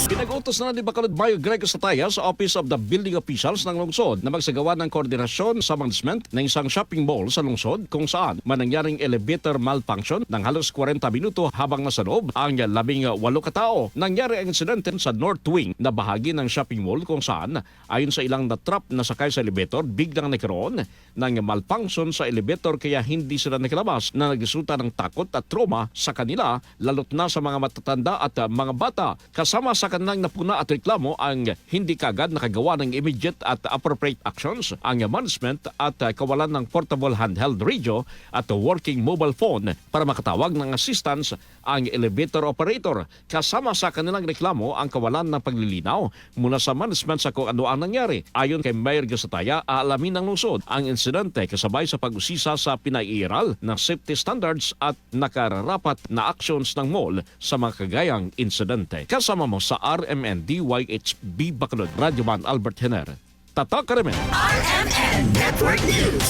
Pinag-utos na ni Bacolod Mayor Gregory Sataya sa Office of the Building Officials ng lungsod na magsagawa ng koordinasyon sa management ng isang shopping mall sa lungsod kung saan manangyaring elevator malfunction ng halos 40 minuto habang nasa loob ang 18 katao. Nangyari ang insidente sa North Wing na bahagi ng shopping mall kung saan ayon sa ilang na-trap na sakay sa elevator biglang nagkaroon ng malfunction sa elevator kaya hindi sila nakalabas na nagresulta ng takot at trauma sa kanila lalot na sa mga matatanda at mga bata. Kasama sa kanilang napuna at reklamo ang hindi kagad nakagawa ng immediate at appropriate actions, ang management at kawalan ng portable handheld radio at working mobile phone para makatawag ng assistance ang elevator operator. Kasama sa kanilang reklamo ang kawalan ng paglilinaw mula sa management sa kung ano ang nangyari. Ayon kay Mayor Gasataya, aalamin ng lungsod ang insidente kasabay sa pag-usisa sa pinaiiral ng safety standards at nakararapat na actions ng mall sa mga kagayang insidente. Kasama mo sa RMN DYHB Bacolod, Radyo Man Albert Hener. Tatak Karamin. RMN Network News.